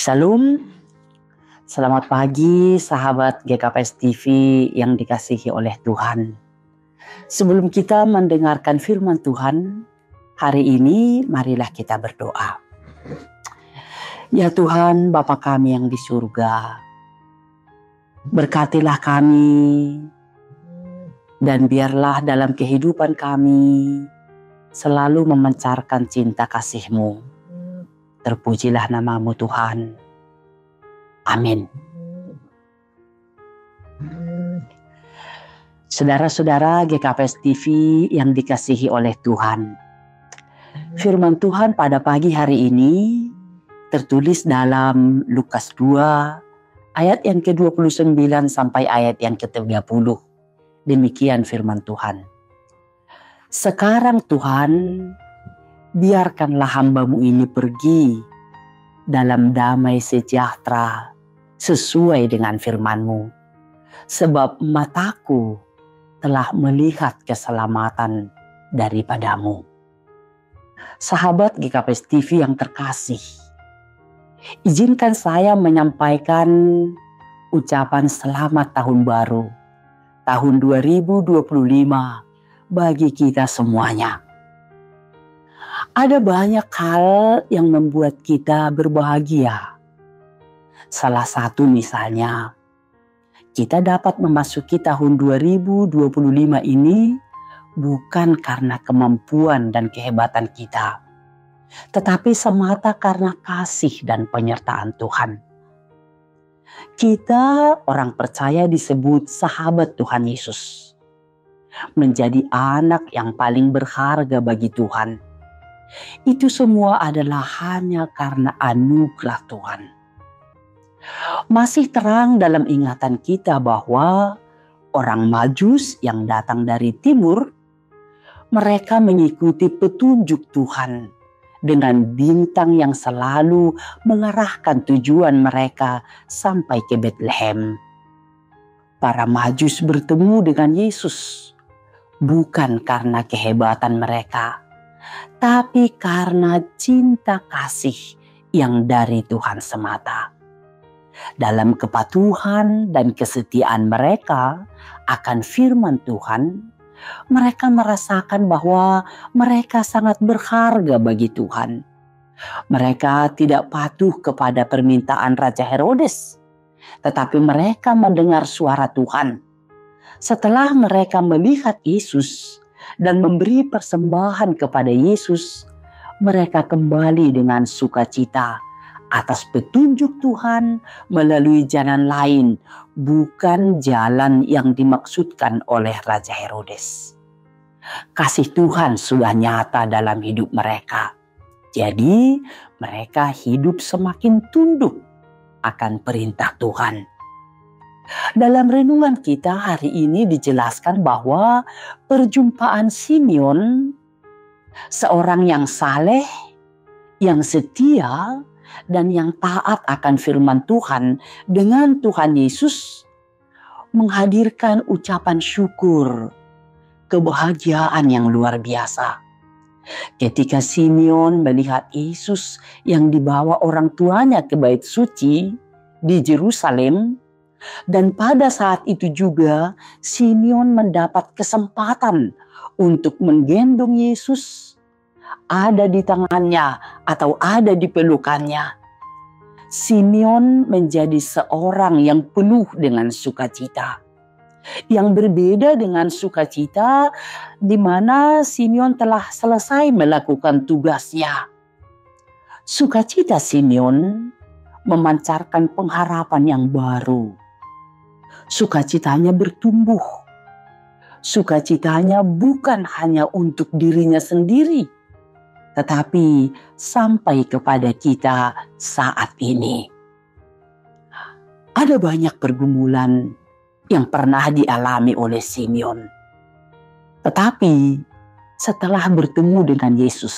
Shalom, selamat pagi sahabat GKPS TV yang dikasihi oleh Tuhan. Sebelum kita mendengarkan firman Tuhan, hari ini marilah kita berdoa. Ya Tuhan, Bapa kami yang di surga, berkatilah kami dan biarlah dalam kehidupan kami selalu memancarkan cinta kasih-Mu. Terpujilah nama-Mu Tuhan. Amin. Saudara-saudara GKPS TV yang dikasihi oleh Tuhan. Firman Tuhan pada pagi hari ini tertulis dalam Lukas 2 ayat yang ke-29 sampai ayat yang ke-30. Demikian firman Tuhan. Sekarang Tuhan, biarkanlah hamba-Mu ini pergi dalam damai sejahtera sesuai dengan firman-Mu. Sebab mataku telah melihat keselamatan daripada-Mu. Sahabat GKPS TV yang terkasih, izinkan saya menyampaikan ucapan selamat tahun baru, tahun 2025 bagi kita semuanya. Ada banyak hal yang membuat kita berbahagia. Salah satu misalnya, kita dapat memasuki tahun 2025 ini bukan karena kemampuan dan kehebatan kita, tetapi semata karena kasih dan penyertaan Tuhan. Kita orang percaya disebut sahabat Tuhan Yesus, menjadi anak yang paling berharga bagi Tuhan. Itu semua adalah hanya karena anugerah Tuhan. Masih terang dalam ingatan kita bahwa orang Majus yang datang dari timur, mereka mengikuti petunjuk Tuhan dengan bintang yang selalu mengarahkan tujuan mereka sampai ke Betlehem. Para Majus bertemu dengan Yesus bukan karena kehebatan mereka, tapi karena cinta kasih yang dari Tuhan semata. Dalam kepatuhan dan kesetiaan mereka akan firman Tuhan, mereka merasakan bahwa mereka sangat berharga bagi Tuhan. Mereka tidak patuh kepada permintaan Raja Herodes, tetapi mereka mendengar suara Tuhan. Setelah mereka melihat Yesus dan memberi persembahan kepada Yesus, mereka kembali dengan sukacita atas petunjuk Tuhan melalui jalan lain, bukan jalan yang dimaksudkan oleh Raja Herodes. Kasih Tuhan sudah nyata dalam hidup mereka. Jadi mereka hidup semakin tunduk akan perintah Tuhan. Dalam renungan kita hari ini dijelaskan bahwa perjumpaan Simeon, seorang yang saleh, yang setia, dan yang taat akan firman Tuhan dengan Tuhan Yesus, menghadirkan ucapan syukur, kebahagiaan yang luar biasa. Ketika Simeon melihat Yesus yang dibawa orang tuanya ke bait suci di Yerusalem, dan pada saat itu juga Simeon mendapat kesempatan untuk menggendong Yesus, ada di tangannya atau ada di pelukannya. Simeon menjadi seorang yang penuh dengan sukacita. Yang berbeda dengan sukacita di mana Simeon telah selesai melakukan tugasnya. Sukacita Simeon memancarkan pengharapan yang baru. Sukacitanya bertumbuh. Sukacitanya bukan hanya untuk dirinya sendiri, tetapi sampai kepada kita saat ini. Ada banyak pergumulan yang pernah dialami oleh Simeon. Tetapi setelah bertemu dengan Yesus,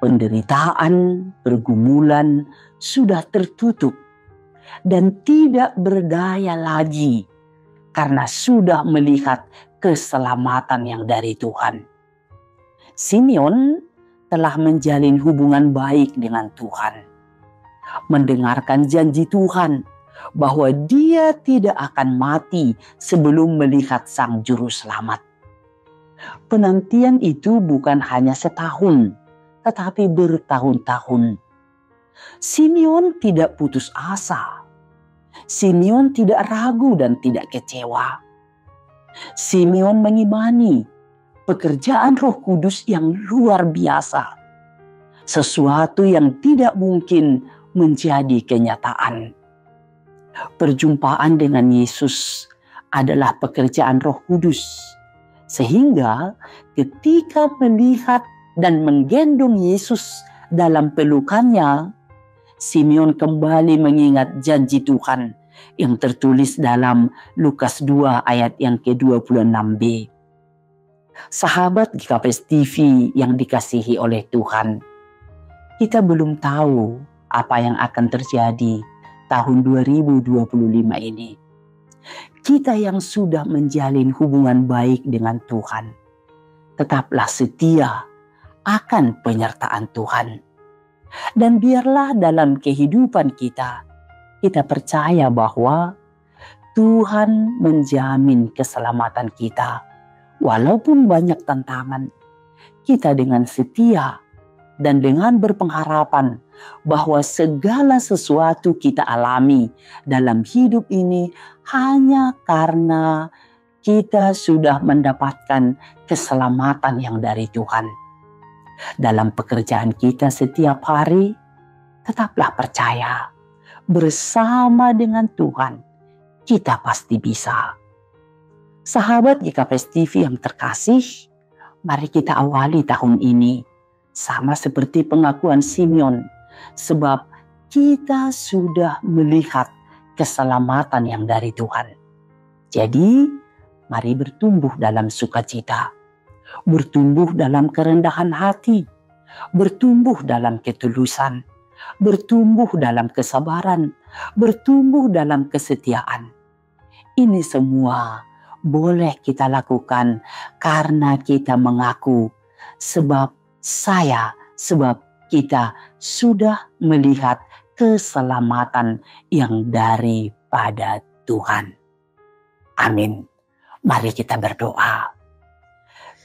penderitaan, pergumulan sudah tertutup dan tidak berdaya lagi karena sudah melihat keselamatan yang dari Tuhan. Simeon telah menjalin hubungan baik dengan Tuhan. mendengarkan janji Tuhan bahwa dia tidak akan mati sebelum melihat Sang Juru Selamat. Penantian itu bukan hanya setahun, tetapi bertahun-tahun. Simeon tidak putus asa. Simeon tidak ragu dan tidak kecewa. Simeon mengimani pekerjaan Roh Kudus yang luar biasa. Sesuatu yang tidak mungkin menjadi kenyataan. Perjumpaan dengan Yesus adalah pekerjaan Roh Kudus. Sehingga ketika melihat dan menggendong Yesus dalam pelukannya, Simeon kembali mengingat janji Tuhan yang tertulis dalam Lukas 2 ayat yang ke-26b. Sahabat GKPS TV yang dikasihi oleh Tuhan, kita belum tahu apa yang akan terjadi tahun 2025 ini. Kita yang sudah menjalin hubungan baik dengan Tuhan, tetaplah setia akan penyertaan Tuhan. Dan biarlah dalam kehidupan kita percaya bahwa Tuhan menjamin keselamatan kita. Walaupun banyak tantangan, kita dengan setia dan dengan berpengharapan bahwa segala sesuatu kita alami dalam hidup ini hanya karena kita sudah mendapatkan keselamatan yang dari Tuhan. Dalam pekerjaan kita setiap hari, tetaplah percaya bersama dengan Tuhan, kita pasti bisa. Sahabat GKPS TV yang terkasih, mari kita awali tahun ini sama seperti pengakuan Simeon, sebab kita sudah melihat keselamatan yang dari Tuhan. Jadi, mari bertumbuh dalam sukacita, bertumbuh dalam kerendahan hati, bertumbuh dalam ketulusan, bertumbuh dalam kesabaran, bertumbuh dalam kesetiaan. Ini semua boleh kita lakukan karena kita mengaku sebab kita sudah melihat keselamatan yang daripada Tuhan. Amin. Mari kita berdoa.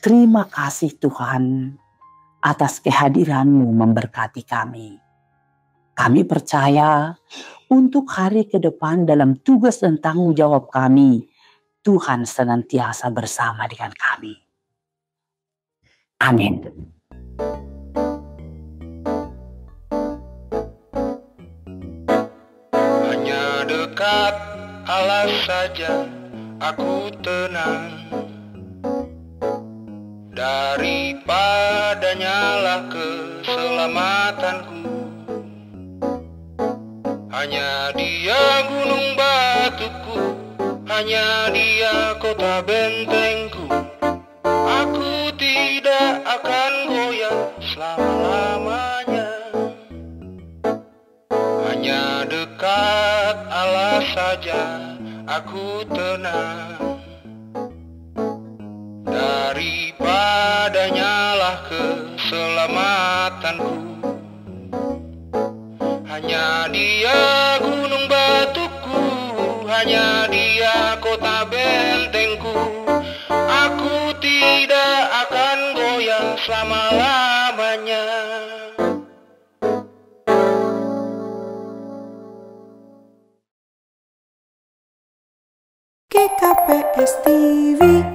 Terima kasih Tuhan atas kehadiran-Mu memberkati kami. Kami percaya untuk hari ke depan dalam tugas dan tanggung jawab kami, Tuhan senantiasa bersama dengan kami. Amin. Hanya dekat Allah saja aku tenang, daripadanya lah keselamatanku. Hanya Dia gunung batuku, hanya Dia kota bentengku. Aku tidak akan goyah selama-lamanya. Hanya dekat Allah saja aku tenang, daripadanya lah keselamatanku. Hanya Dia gunung batuku, hanya Dia kota bentengku. Aku tidak akan goyah selama-lamanya. GKPS TV